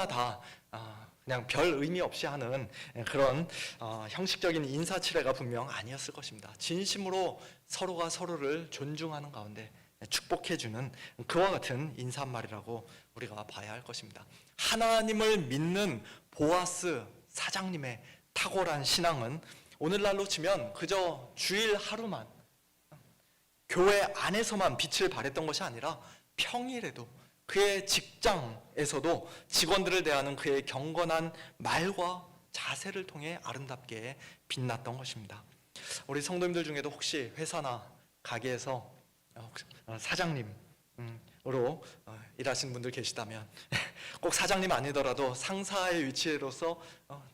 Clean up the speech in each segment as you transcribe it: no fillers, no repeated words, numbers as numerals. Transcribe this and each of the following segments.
다 그냥 별 의미 없이 하는 그런 형식적인 인사치레가 분명 아니었을 것입니다. 진심으로 서로가 서로를 존중하는 가운데 축복해주는 그와 같은 인사말이라고 우리가 봐야 할 것입니다. 하나님을 믿는 보아스 사장님의 탁월한 신앙은 오늘날로 치면 그저 주일 하루만 교회 안에서만 빛을 발했던 것이 아니라 평일에도 그의 직장에서도 직원들을 대하는 그의 경건한 말과 자세를 통해 아름답게 빛났던 것입니다. 우리 성도님들 중에도 혹시 회사나 가게에서 사장님으로 일하시는 분들 계시다면 꼭 사장님 아니더라도 상사의 위치로서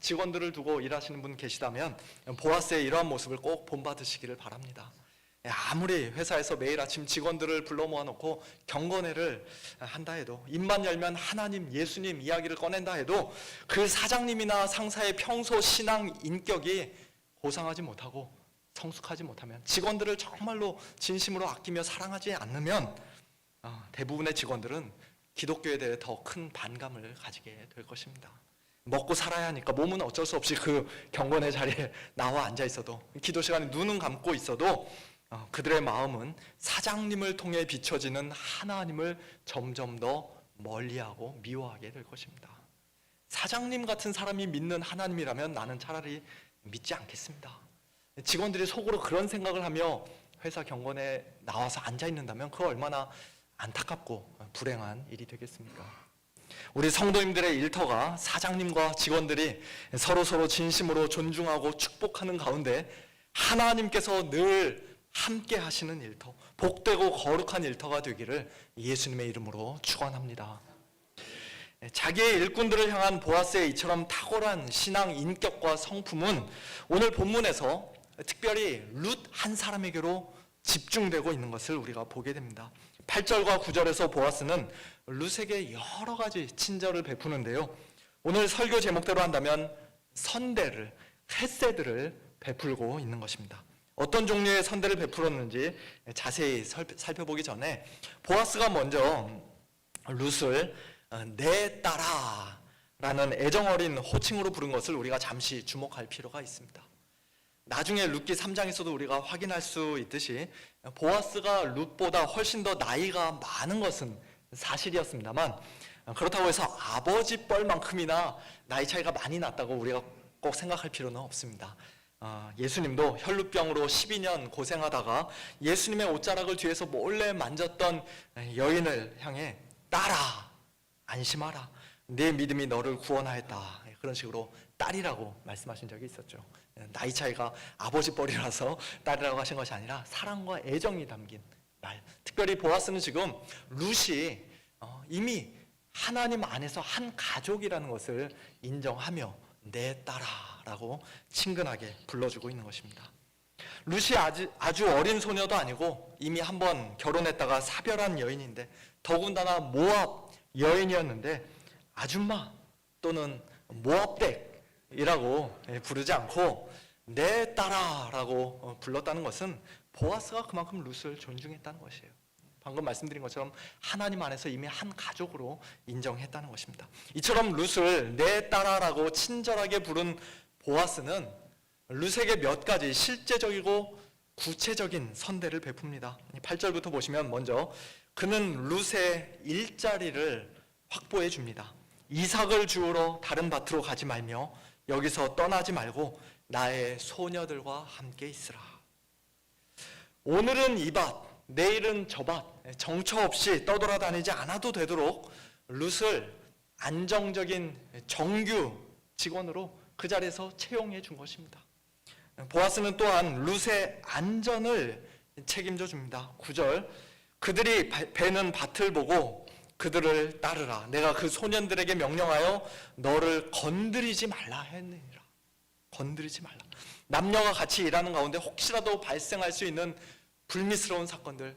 직원들을 두고 일하시는 분 계시다면 보아스의 이러한 모습을 꼭 본받으시기를 바랍니다. 아무리 회사에서 매일 아침 직원들을 불러 모아놓고 경건회를 한다 해도, 입만 열면 하나님, 예수님 이야기를 꺼낸다 해도 그 사장님이나 상사의 평소 신앙 인격이 고상하지 못하고 성숙하지 못하면, 직원들을 정말로 진심으로 아끼며 사랑하지 않으면 대부분의 직원들은 기독교에 대해 더 큰 반감을 가지게 될 것입니다. 먹고 살아야 하니까 몸은 어쩔 수 없이 그 경건의 자리에 나와 앉아 있어도, 기도 시간에 눈은 감고 있어도 그들의 마음은 사장님을 통해 비춰지는 하나님을 점점 더 멀리하고 미워하게 될 것입니다. 사장님 같은 사람이 믿는 하나님이라면 나는 차라리 믿지 않겠습니다. 직원들이 속으로 그런 생각을 하며 회사 경건에 나와서 앉아 있는다면 그 얼마나 안타깝고 불행한 일이 되겠습니까? 우리 성도님들의 일터가 사장님과 직원들이 서로 진심으로 존중하고 축복하는 가운데 하나님께서 늘 함께 하시는 일터, 복되고 거룩한 일터가 되기를 예수님의 이름으로 축원합니다. 자기의 일꾼들을 향한 보아스의 이처럼 탁월한 신앙 인격과 성품은 오늘 본문에서 특별히 룻 한 사람에게로 집중되고 있는 것을 우리가 보게 됩니다. 8절과 9절에서 보아스는 룻에게 여러 가지 친절을 베푸는데요, 오늘 설교 제목대로 한다면 선대를, 헤세드를 베풀고 있는 것입니다. 어떤 종류의 선대를 베풀었는지 자세히 살펴보기 전에 보아스가 먼저 룻을 내 딸아 라는 애정어린 호칭으로 부른 것을 우리가 잠시 주목할 필요가 있습니다. 나중에 룻기 3장에서도 우리가 확인할 수 있듯이 보아스가 룻보다 훨씬 더 나이가 많은 것은 사실이었습니다만, 그렇다고 해서 아버지 뻘만큼이나 나이 차이가 많이 났다고 우리가 꼭 생각할 필요는 없습니다. 예수님도 혈루병으로 12년 고생하다가 예수님의 옷자락을 뒤에서 몰래 만졌던 여인을 향해 딸아 안심하라, 내 믿음이 너를 구원하였다, 그런 식으로 딸이라고 말씀하신 적이 있었죠. 나이 차이가 아버지 뻘이라서 딸이라고 하신 것이 아니라 사랑과 애정이 담긴 말. 특별히 보아스는 지금 룻이 이미 하나님 안에서 한 가족이라는 것을 인정하며 내 딸아라고 친근하게 불러주고 있는 것입니다. 룻이 아주 어린 소녀도 아니고 이미 한번 결혼했다가 사별한 여인인데, 더군다나 모압 여인이었는데 아줌마 또는 모압댁이라고 부르지 않고 내 딸아라고 불렀다는 것은 보아스가 그만큼 룻을 존중했다는 것이에요. 방금 말씀드린 것처럼 하나님 안에서 이미 한 가족으로 인정했다는 것입니다. 이처럼 룻을 내 딸아라고 친절하게 부른 보아스는 룻에게 몇 가지 실제적이고 구체적인 선대를 베풉니다. 8절부터 보시면 먼저 그는 룻의 일자리를 확보해 줍니다. 이삭을 주우러 다른 밭으로 가지 말며 여기서 떠나지 말고 나의 소녀들과 함께 있으라. 오늘은 이 밭, 내일은 저 밭, 정처 없이 떠돌아다니지 않아도 되도록 룻을 안정적인 정규 직원으로 그 자리에서 채용해 준 것입니다. 보아스는 또한 룻의 안전을 책임져 줍니다. 9절, 그들이 베는 밭을 보고 그들을 따르라. 내가 그 소년들에게 명령하여 너를 건드리지 말라 했느니라. 건드리지 말라. 남녀가 같이 일하는 가운데 혹시라도 발생할 수 있는 불미스러운 사건들,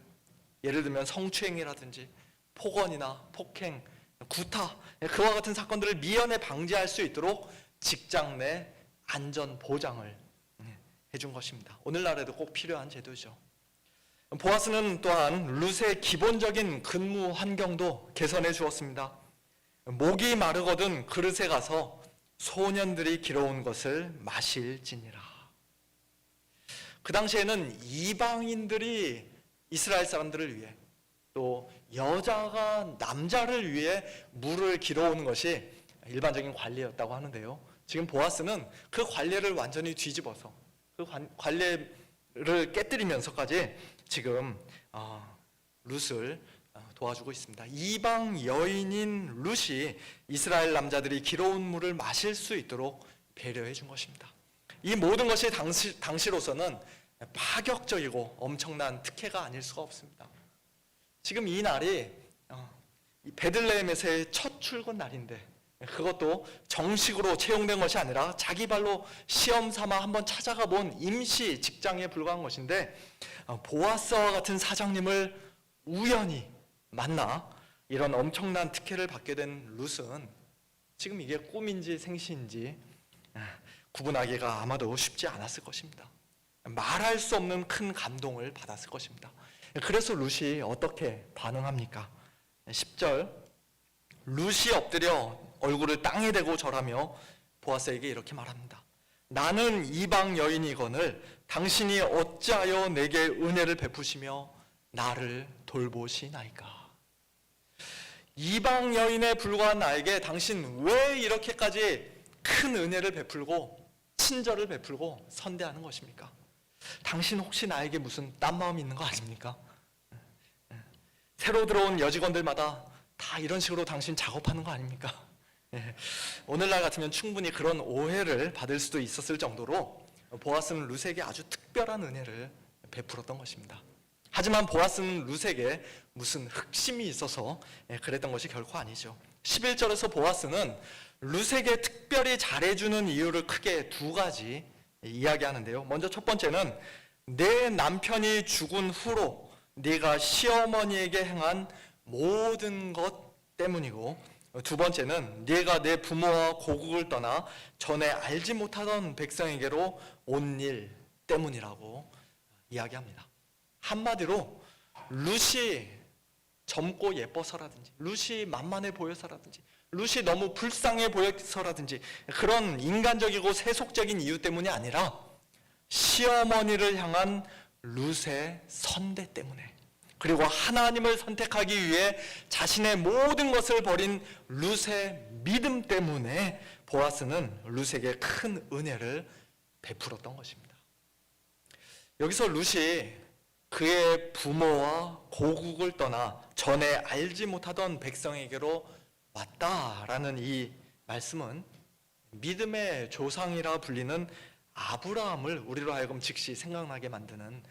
예를 들면 성추행이라든지 폭언이나 폭행, 구타, 그와 같은 사건들을 미연에 방지할 수 있도록 직장 내 안전 보장을 해준 것입니다. 오늘날에도 꼭 필요한 제도죠. 보아스는 또한 룻의 기본적인 근무 환경도 개선해 주었습니다. 목이 마르거든 그릇에 가서 소년들이 길어온 것을 마실지니라. 그 당시에는 이방인들이 이스라엘 사람들을 위해, 또 여자가 남자를 위해 물을 길어오는 것이 일반적인 관례였다고 하는데요. 지금 보아스는 그 관례를 완전히 뒤집어서 그 관례를 깨뜨리면서까지 지금 룻을 도와주고 있습니다. 이방 여인인 룻이 이스라엘 남자들이 길어온 물을 마실 수 있도록 배려해 준 것입니다. 이 모든 것이 당시로서는 파격적이고 엄청난 특혜가 아닐 수가 없습니다. 지금 이 날이 베들레헴에서의 첫 출근 날인데, 그것도 정식으로 채용된 것이 아니라 자기 발로 시험 삼아 한번 찾아가 본 임시 직장에 불과한 것인데, 보아스와 같은 사장님을 우연히 만나 이런 엄청난 특혜를 받게 된 룻은 지금 이게 꿈인지 생시인지 구분하기가 아마도 쉽지 않았을 것입니다. 말할 수 없는 큰 감동을 받았을 것입니다. 그래서 룻이 어떻게 반응합니까? 10절, 룻이 엎드려 얼굴을 땅에 대고 절하며 보아스에게 이렇게 말합니다. 나는 이방 여인이거늘 당신이 어찌하여 내게 은혜를 베푸시며 나를 돌보시나이까. 이방 여인에 불과한 나에게 당신 왜 이렇게까지 큰 은혜를 베풀고 친절을 베풀고 선대하는 것입니까? 당신 혹시 나에게 무슨 딴 마음이 있는 거 아닙니까? 새로 들어온 여직원들마다 다 이런 식으로 당신 작업하는 거 아닙니까? 오늘날 같으면 충분히 그런 오해를 받을 수도 있었을 정도로 보아스는 룻에게 아주 특별한 은혜를 베풀었던 것입니다. 하지만 보아스는 룻에게 무슨 흑심이 있어서 그랬던 것이 결코 아니죠. 11절에서 보아스는 룻에게 특별히 잘해주는 이유를 크게 두 가지 이야기하는데요. 먼저 첫 번째는 내 남편이 죽은 후로 네가 시어머니에게 행한 모든 것 때문이고, 두 번째는 네가 내 부모와 고국을 떠나 전에 알지 못하던 백성에게로 온 일 때문이라고 이야기합니다. 한마디로 룻이 젊고 예뻐서라든지, 룻이 만만해 보여서라든지, 룻이 너무 불쌍해 보여서라든지 그런 인간적이고 세속적인 이유 때문이 아니라 시어머니를 향한 룻의 선대 때문에, 그리고 하나님을 선택하기 위해 자신의 모든 것을 버린 룻의 믿음 때문에 보아스는 룻에게 큰 은혜를 베풀었던 것입니다. 여기서 룻이 그의 부모와 고국을 떠나 전에 알지 못하던 백성에게로 왔다라는 이 말씀은 믿음의 조상이라 불리는 아브라함을 우리로 하여금 즉시 생각나게 만드는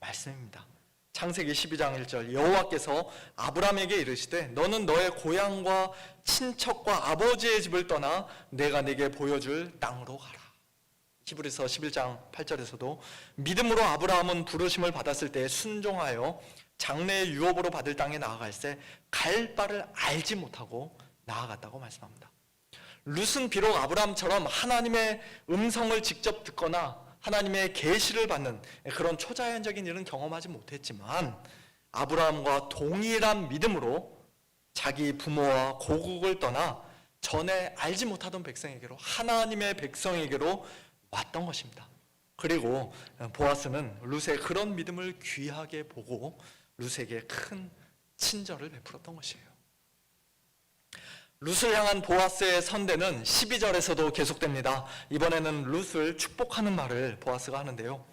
말씀입니다. 창세기 12장 1절, 여호와께서 아브라함에게 이르시되 너는 너의 고향과 친척과 아버지의 집을 떠나 내가 네게 보여줄 땅으로 가라. 히브리서 11장 8절에서도 믿음으로 아브라함은 부르심을 받았을 때 순종하여 장래의 유업으로 받을 땅에 나아갈새 갈 바를 알지 못하고 나아갔다고 말씀합니다. 룻은 비록 아브라함처럼 하나님의 음성을 직접 듣거나 하나님의 계시를 받는 그런 초자연적인 일은 경험하지 못했지만 아브라함과 동일한 믿음으로 자기 부모와 고국을 떠나 전에 알지 못하던 백성에게로, 하나님의 백성에게로 왔던 것입니다. 그리고 보아스는 룻의 그런 믿음을 귀하게 보고 룻에게 큰 친절을 베풀었던 것이에요. 룻을 향한 보아스의 선대는 12절에서도 계속됩니다. 이번에는 룻을 축복하는 말을 보아스가 하는데요.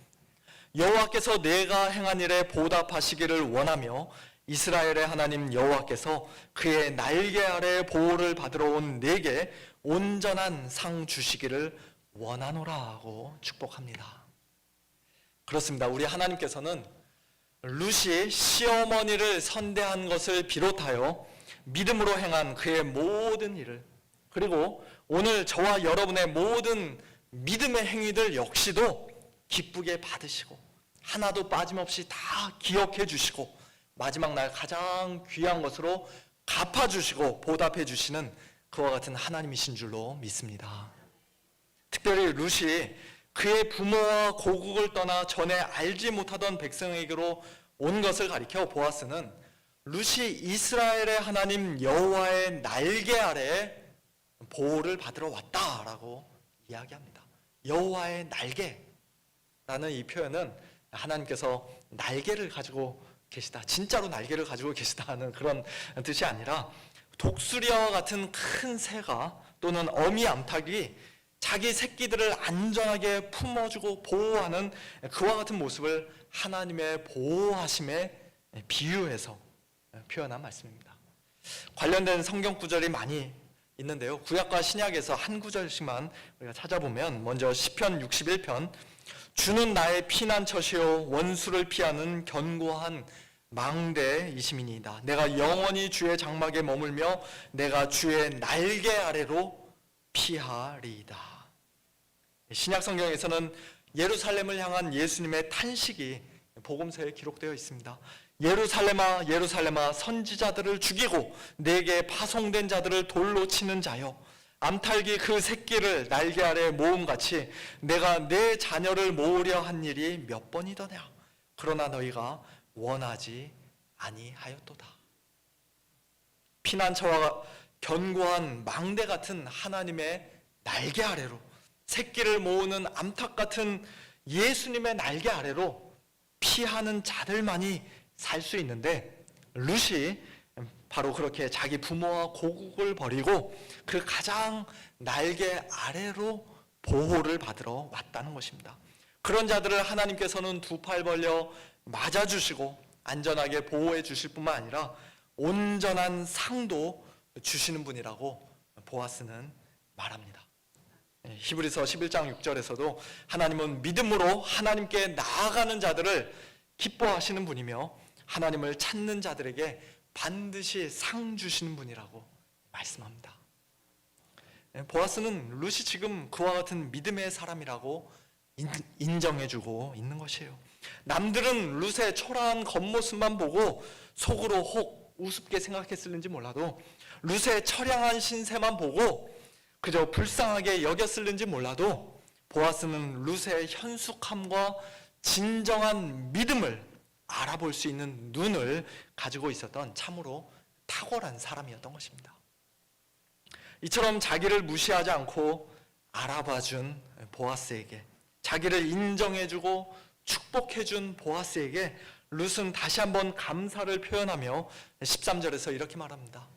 여호와께서 내가 행한 일에 보답하시기를 원하며 이스라엘의 하나님 여호와께서 그의 날개 아래 보호를 받으러 온 내게 온전한 상 주시기를 원하노라 하고 축복합니다. 그렇습니다. 우리 하나님께서는 룻이 시어머니를 선대한 것을 비롯하여 믿음으로 행한 그의 모든 일을, 그리고 오늘 저와 여러분의 모든 믿음의 행위들 역시도 기쁘게 받으시고 하나도 빠짐없이 다 기억해 주시고 마지막 날 가장 귀한 것으로 갚아주시고 보답해 주시는 그와 같은 하나님이신 줄로 믿습니다. 특별히 룻이 그의 부모와 고국을 떠나 전에 알지 못하던 백성에게로 온 것을 가리켜 보아스는 룻이 이스라엘의 하나님 여호와의 날개 아래 보호를 받으러 왔다라고 이야기합니다. 여호와의 날개라는 이 표현은 하나님께서 날개를 가지고 계시다, 진짜로 날개를 가지고 계시다는 그런 뜻이 아니라 독수리와 같은 큰 새가 또는 어미 암탉이 자기 새끼들을 안전하게 품어주고 보호하는 그와 같은 모습을 하나님의 보호하심에 비유해서 표현한 말씀입니다. 관련된 성경 구절이 많이 있는데요. 구약과 신약에서 한 구절씩만 우리가 찾아보면, 먼저 시편 61편, 주는 나의 피난처시요 원수를 피하는 견고한 망대이심이니이다. 내가 영원히 주의 장막에 머물며 내가 주의 날개 아래로 피하리이다. 신약 성경에서는 예루살렘을 향한 예수님의 탄식이 복음서에 기록되어 있습니다. 예루살렘아 예루살렘아 선지자들을 죽이고 내게 파송된 자들을 돌로 치는 자여, 암탉이 그 새끼를 날개 아래 모음같이 내가 내 자녀를 모으려 한 일이 몇 번이더냐. 그러나 너희가 원하지 아니하였도다. 피난처와 견고한 망대 같은 하나님의 날개 아래로, 새끼를 모으는 암탉 같은 예수님의 날개 아래로 피하는 자들만이 살 수 있는데, 룻이 바로 그렇게 자기 부모와 고국을 버리고 그 가장 날개 아래로 보호를 받으러 왔다는 것입니다. 그런 자들을 하나님께서는 두 팔 벌려 맞아주시고 안전하게 보호해 주실 뿐만 아니라 온전한 상도 주시는 분이라고 보아스는 말합니다. 히브리서 11장 6절에서도 하나님은 믿음으로 하나님께 나아가는 자들을 기뻐하시는 분이며 하나님을 찾는 자들에게 반드시 상 주시는 분이라고 말씀합니다. 보아스는 룻이 지금 그와 같은 믿음의 사람이라고 인정해주고 있는 것이에요. 남들은 룻의 초라한 겉모습만 보고 속으로 혹 우습게 생각했을는지 몰라도, 룻의 처량한 신세만 보고 그저 불쌍하게 여겼을는지 몰라도, 보아스는 룻의 현숙함과 진정한 믿음을 알아볼 수 있는 눈을 가지고 있었던 참으로 탁월한 사람이었던 것입니다. 이처럼 자기를 무시하지 않고 알아봐준 보아스에게, 자기를 인정해주고 축복해준 보아스에게 룻은 다시 한번 감사를 표현하며 13절에서 이렇게 말합니다.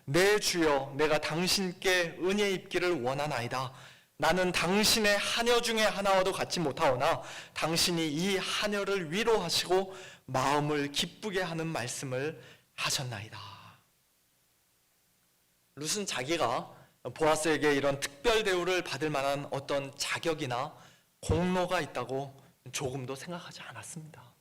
내 주여, 내가 당신께 은혜 입기를 원하나이다. 나는 당신의 하녀 중에 하나와도 같지 못하오나 당신이 이 하녀를 위로하시고 마음을 기쁘게 하는 말씀을 하셨나이다. 룻은 자기가 보아스에게 이런 특별 대우를 받을 만한 어떤 자격이나 공로가 있다고 조금도 생각하지 않았습니다.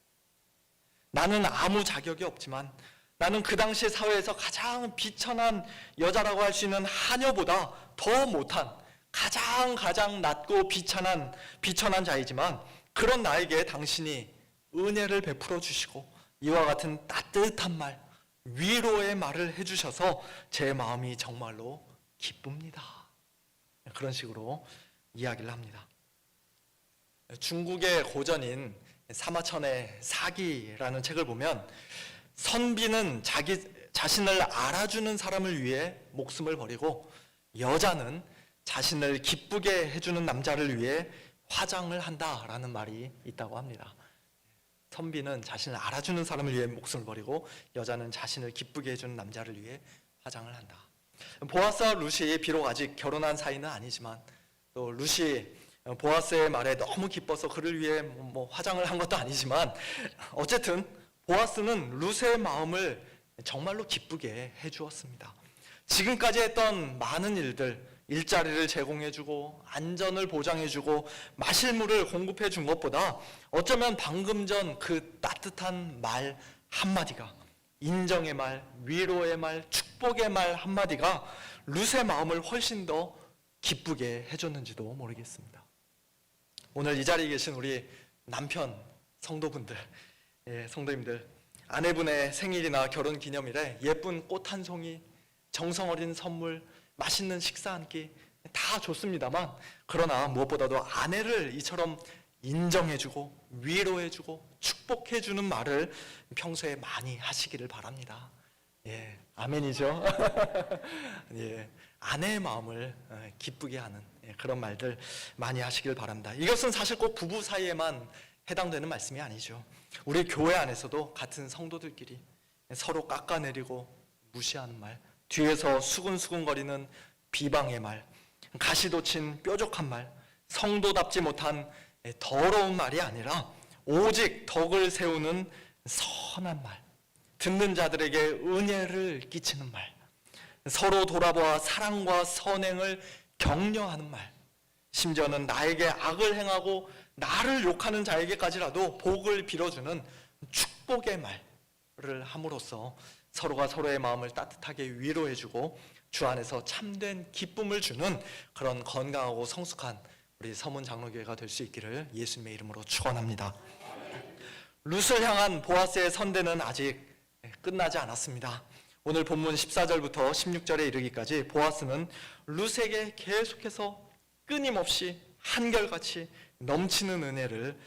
나는 아무 자격이 없지만, 나는 그 당시 사회에서 가장 비천한 여자라고 할 수 있는 하녀보다 더 못한 가장 낮고 비천한 자이지만, 그런 나에게 당신이 은혜를 베풀어 주시고 이와 같은 따뜻한 말, 위로의 말을 해주셔서 제 마음이 정말로 기쁩니다. 그런 식으로 이야기를 합니다. 중국의 고전인 사마천의 사기라는 책을 보면, 선비는 자신을 알아주는 사람을 위해 목숨을 버리고 여자는 자신을 기쁘게 해주는 남자를 위해 화장을 한다라는 말이 있다고 합니다. 선비는 자신을 알아주는 사람을 위해 목숨을 버리고 여자는 자신을 기쁘게 해주는 남자를 위해 화장을 한다. 보아스와 룻이 비록 아직 결혼한 사이는 아니지만, 또 룻이 보아스의 말에 너무 기뻐서 그를 위해 화장을 한 것도 아니지만, 어쨌든 보아스는 룻의 마음을 정말로 기쁘게 해주었습니다. 지금까지 했던 많은 일들, 일자리를 제공해주고 안전을 보장해주고 마실 물을 공급해준 것보다 어쩌면 방금 전 그 따뜻한 말 한마디가, 인정의 말, 위로의 말, 축복의 말 한마디가 룻의 마음을 훨씬 더 기쁘게 해줬는지도 모르겠습니다. 오늘 이 자리에 계신 우리 남편 성도분들, 성도님들, 아내분의 생일이나 결혼 기념일에 예쁜 꽃 한 송이, 정성 어린 선물, 맛있는 식사 한 끼 다 좋습니다만, 그러나 무엇보다도 아내를 이처럼 인정해주고 위로해주고 축복해주는 말을 평소에 많이 하시기를 바랍니다. 예, 아멘이죠. 예, 아내의 마음을 기쁘게 하는 그런 말들 많이 하시길 바랍니다. 이것은 사실 꼭 부부 사이에만 해당되는 말씀이 아니죠. 우리 교회 안에서도 같은 성도들끼리 서로 깎아내리고 무시하는 말, 뒤에서 수근수근거리는 비방의 말, 가시돋친 뾰족한 말, 성도답지 못한 더러운 말이 아니라 오직 덕을 세우는 선한 말, 듣는 자들에게 은혜를 끼치는 말, 서로 돌아보아 사랑과 선행을 격려하는 말, 심지어는 나에게 악을 행하고 나를 욕하는 자에게까지라도 복을 빌어주는 축복의 말을 함으로써 서로가 서로의 마음을 따뜻하게 위로해주고 주 안에서 참된 기쁨을 주는 그런 건강하고 성숙한 우리 서문 장로교회가 될 수 있기를 예수님의 이름으로 축원합니다. 룻을 향한 보아스의 선대는 아직 끝나지 않았습니다. 오늘 본문 14절부터 16절에 이르기까지 보아스는 룻에게 계속해서 끊임없이 한결같이 넘치는 은혜를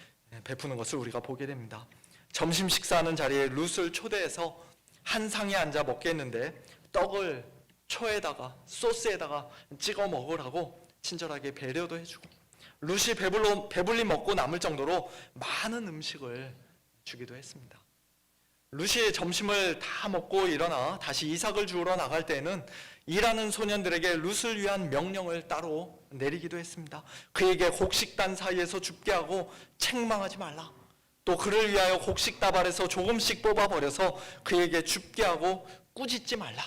베푸는 것을 우리가 보게 됩니다. 점심 식사하는 자리에 룻을 초대해서 한 상에 앉아 먹게 했는데 떡을 초에다가 소스에다가 찍어 먹으라고 친절하게 배려도 해주고 룻이 배불리 먹고 남을 정도로 많은 음식을 주기도 했습니다. 룻이 점심을 다 먹고 일어나 다시 이삭을 주우러 나갈 때에는 일하는 소년들에게 룻을 위한 명령을 따로 내리기도 했습니다. 그에게 곡식단 사이에서 줍게 하고 책망하지 말라. 또 그를 위하여 곡식다발에서 조금씩 뽑아버려서 그에게 줍게 하고 꾸짖지 말라.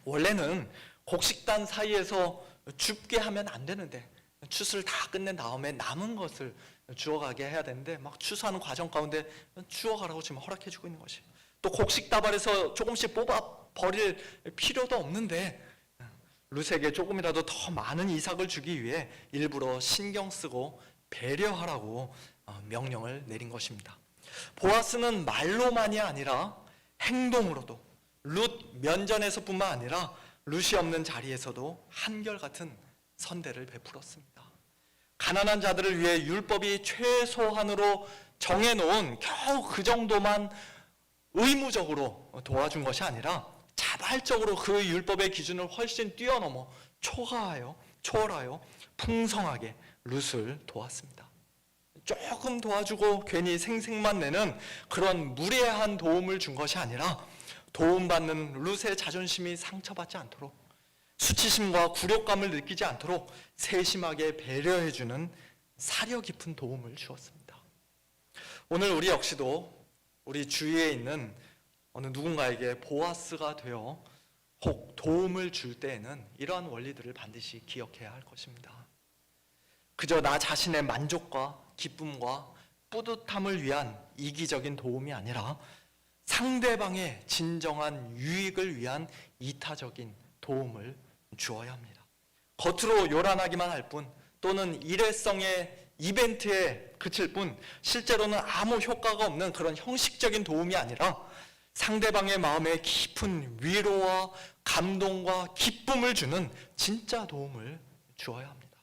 원래는 곡식단 사이에서 줍게 하면 안 되는데 추수를 다 끝낸 다음에 남은 것을 주워가게 해야 되는데 막 추수하는 과정 가운데 주워가라고 지금 허락해주고 있는 것이에요. 또 곡식다발에서 조금씩 뽑아버릴 필요도 없는데 룻에게 조금이라도 더 많은 이삭을 주기 위해 일부러 신경 쓰고 배려하라고 명령을 내린 것입니다. 보아스는 말로만이 아니라 행동으로도 룻 면전에서뿐만 아니라 룻이 없는 자리에서도 한결같은 선대를 베풀었습니다. 가난한 자들을 위해 율법이 최소한으로 정해놓은 겨우 그 정도만 의무적으로 도와준 것이 아니라 자발적으로 그 율법의 기준을 훨씬 뛰어넘어 초월하여 풍성하게 룻을 도왔습니다. 조금 도와주고 괜히 생색만 내는 그런 무례한 도움을 준 것이 아니라 도움받는 룻의 자존심이 상처받지 않도록 수치심과 굴욕감을 느끼지 않도록 세심하게 배려해주는 사려 깊은 도움을 주었습니다. 오늘 우리 역시도 우리 주위에 있는 어느 누군가에게 보아스가 되어 혹 도움을 줄 때에는 이러한 원리들을 반드시 기억해야 할 것입니다. 그저 나 자신의 만족과 기쁨과 뿌듯함을 위한 이기적인 도움이 아니라 상대방의 진정한 유익을 위한 이타적인 도움을 주어야 합니다. 겉으로 요란하기만 할 뿐 또는 일회성의 이벤트에 그칠 뿐 실제로는 아무 효과가 없는 그런 형식적인 도움이 아니라 상대방의 마음에 깊은 위로와 감동과 기쁨을 주는 진짜 도움을 주어야 합니다.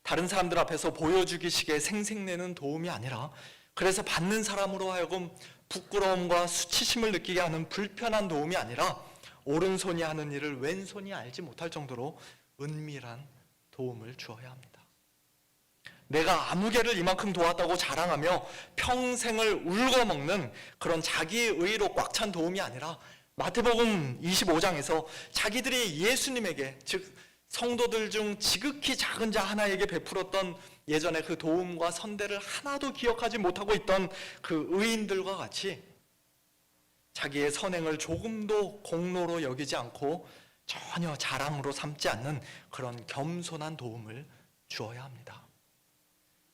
다른 사람들 앞에서 보여주기식의 생색내는 도움이 아니라 그래서 받는 사람으로 하여금 부끄러움과 수치심을 느끼게 하는 불편한 도움이 아니라 오른손이 하는 일을 왼손이 알지 못할 정도로 은밀한 도움을 주어야 합니다. 내가 아무개를 이만큼 도왔다고 자랑하며 평생을 울거먹는 그런 자기의로 꽉 찬 도움이 아니라 마태복음 25장에서 자기들이 예수님에게 즉 성도들 중 지극히 작은 자 하나에게 베풀었던 예전에 그 도움과 선대를 하나도 기억하지 못하고 있던 그 의인들과 같이 자기의 선행을 조금도 공로로 여기지 않고 전혀 자랑으로 삼지 않는 그런 겸손한 도움을 주어야 합니다.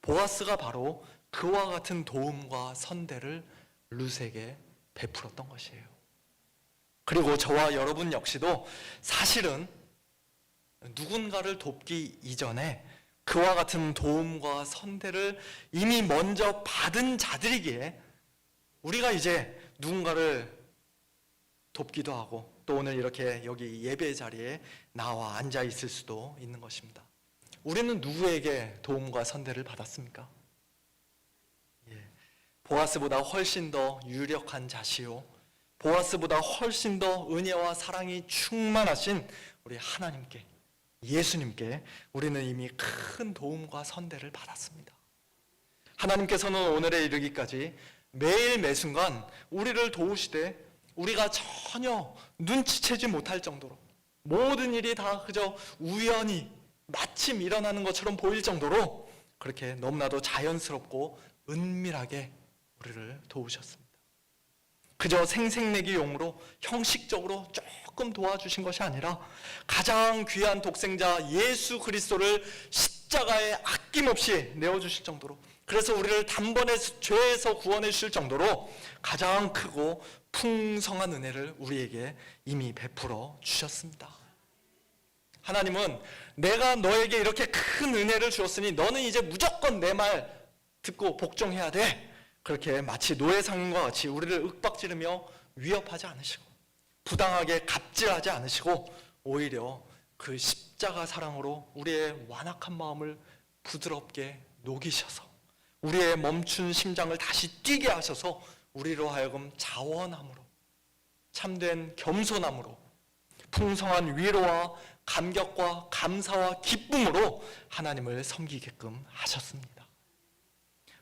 보아스가 바로 그와 같은 도움과 선대를 룻에게 베풀었던 것이에요. 그리고 저와 여러분 역시도 사실은 누군가를 돕기 이전에 그와 같은 도움과 선대를 이미 먼저 받은 자들이기에 우리가 이제 누군가를 돕기도 하고 또 오늘 이렇게 여기 예배 자리에 나와 앉아 있을 수도 있는 것입니다. 우리는 누구에게 도움과 선대를 받았습니까? 보아스보다 훨씬 더 유력한 자시요, 보아스보다 훨씬 더 은혜와 사랑이 충만하신 우리 하나님께, 예수님께 우리는 이미 큰 도움과 선대를 받았습니다. 하나님께서는 오늘에 이르기까지 매일 매순간 우리를 도우시되 우리가 전혀 눈치채지 못할 정도로 모든 일이 다 그저 우연히 마침 일어나는 것처럼 보일 정도로 그렇게 너무나도 자연스럽고 은밀하게 우리를 도우셨습니다. 그저 생색내기용으로 형식적으로 조금 도와주신 것이 아니라 가장 귀한 독생자 예수 그리스도를 십자가에 아낌없이 내어주실 정도로, 그래서 우리를 단번에 죄에서 구원해 주실 정도로 가장 크고 풍성한 은혜를 우리에게 이미 베풀어 주셨습니다. 하나님은 내가 너에게 이렇게 큰 은혜를 주었으니 너는 이제 무조건 내 말 듣고 복종해야 돼, 그렇게 마치 노예상인과 같이 우리를 윽박지르며 위협하지 않으시고 부당하게 갑질하지 않으시고 오히려 그 십자가 사랑으로 우리의 완악한 마음을 부드럽게 녹이셔서 우리의 멈춘 심장을 다시 뛰게 하셔서 우리로 하여금 자원함으로, 참된 겸손함으로, 풍성한 위로와 감격과 감사와 기쁨으로 하나님을 섬기게끔 하셨습니다.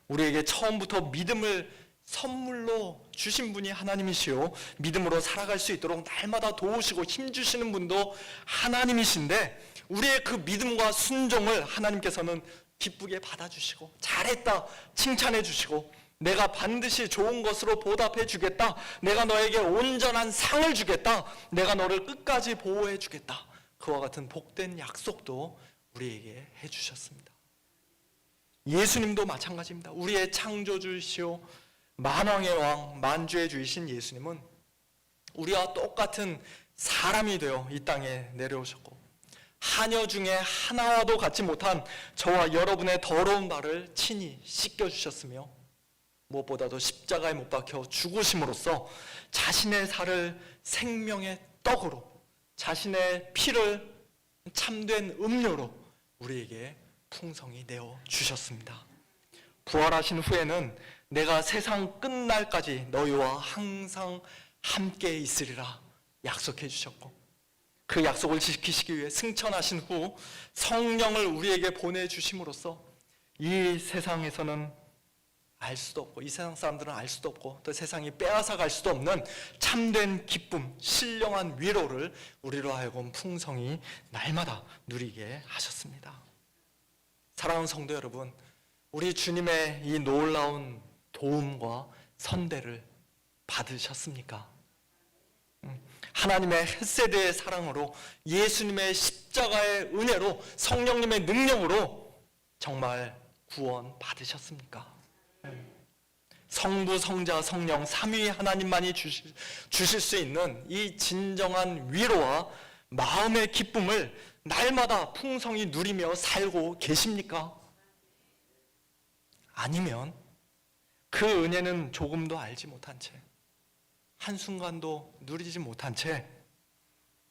우리에게 처음부터 믿음을 선물로 주신 분이 하나님이시요, 믿음으로 살아갈 수 있도록 날마다 도우시고 힘주시는 분도 하나님이신데, 우리의 그 믿음과 순종을 하나님께서는 기쁘게 받아주시고 잘했다 칭찬해 주시고 내가 반드시 좋은 것으로 보답해 주겠다, 내가 너에게 온전한 상을 주겠다, 내가 너를 끝까지 보호해 주겠다, 그와 같은 복된 약속도 우리에게 해주셨습니다. 예수님도 마찬가지입니다. 우리의 창조주이시오 만왕의 왕 만주의 주이신 예수님은 우리와 똑같은 사람이 되어 이 땅에 내려오셨고 하녀 중에 하나와도 같지 못한 저와 여러분의 더러운 발을 친히 씻겨주셨으며 무엇보다도 십자가에 못 박혀 죽으심으로써 자신의 살을 생명의 떡으로, 자신의 피를 참된 음료로 우리에게 풍성히 내어 주셨습니다. 부활하신 후에는 내가 세상 끝날까지 너희와 항상 함께 있으리라 약속해 주셨고, 그 약속을 지키시기 위해 승천하신 후 성령을 우리에게 보내주심으로써 이 세상에서는 알 수도 없고, 이 세상 사람들은 알 수도 없고, 또 세상이 빼앗아 갈 수도 없는 참된 기쁨, 신령한 위로를 우리로 하여금 풍성히 날마다 누리게 하셨습니다. 사랑하는 성도 여러분, 우리 주님의 이 놀라운 도움과 선대를 받으셨습니까? 하나님의 헤세드의 사랑으로, 예수님의 십자가의 은혜로, 성령님의 능력으로 정말 구원 받으셨습니까? 성부, 성자, 성령 삼위 하나님만이 주실 수 있는 이 진정한 위로와 마음의 기쁨을 날마다 풍성히 누리며 살고 계십니까? 아니면 그 은혜는 조금도 알지 못한 채, 한순간도 누리지 못한 채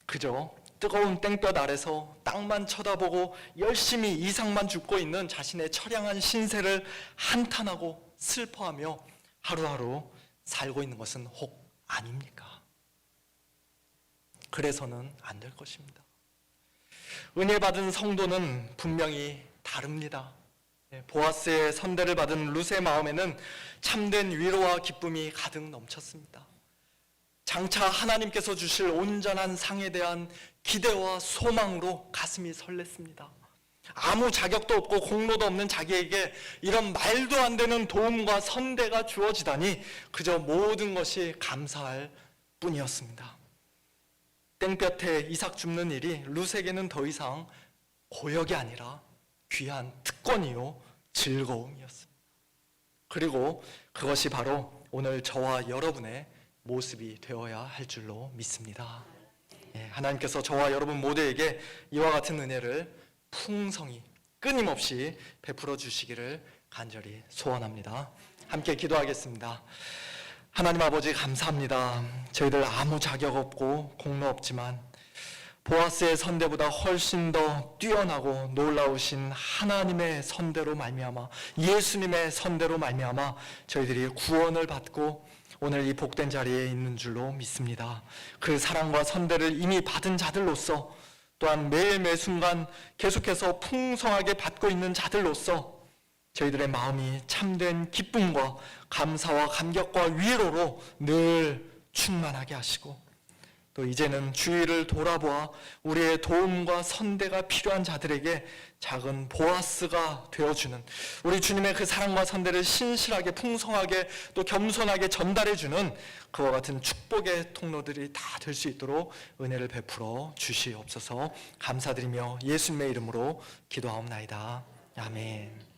그저 뜨거운 땡볕 아래서 땅만 쳐다보고 열심히 이상만 줍고 있는 자신의 처량한 신세를 한탄하고 슬퍼하며 하루하루 살고 있는 것은 혹 아닙니까? 그래서는 안 될 것입니다. 은혜 받은 성도는 분명히 다릅니다. 보아스의 선대를 받은 룻의 마음에는 참된 위로와 기쁨이 가득 넘쳤습니다. 장차 하나님께서 주실 온전한 상에 대한 기대와 소망으로 가슴이 설렜습니다. 아무 자격도 없고 공로도 없는 자기에게 이런 말도 안 되는 도움과 선대가 주어지다니 그저 모든 것이 감사할 뿐이었습니다. 땡볕에 이삭 줍는 일이 룻에게는 더 이상 고역이 아니라 귀한 특권이요 즐거움이었습니다. 그리고 그것이 바로 오늘 저와 여러분의 모습이 되어야 할 줄로 믿습니다. 하나님께서 저와 여러분 모두에게 이와 같은 은혜를 풍성히 끊임없이 베풀어 주시기를 간절히 소원합니다. 함께 기도하겠습니다. 하나님 아버지 감사합니다. 저희들 아무 자격 없고 공로 없지만 보아스의 선대보다 훨씬 더 뛰어나고 놀라우신 하나님의 선대로 말미암아, 예수님의 선대로 말미암아 저희들이 구원을 받고 오늘 이 복된 자리에 있는 줄로 믿습니다. 그 사랑과 선대를 이미 받은 자들로서, 또한 매일 매 순간 계속해서 풍성하게 받고 있는 자들로서 저희들의 마음이 참된 기쁨과 감사와 감격과 위로로 늘 충만하게 하시고, 또 이제는 주위를 돌아보아 우리의 도움과 선대가 필요한 자들에게 작은 보아스가 되어주는, 우리 주님의 그 사랑과 선대를 신실하게 풍성하게 또 겸손하게 전달해주는 그와 같은 축복의 통로들이 다 될 수 있도록 은혜를 베풀어 주시옵소서. 감사드리며 예수님의 이름으로 기도하옵나이다. 아멘.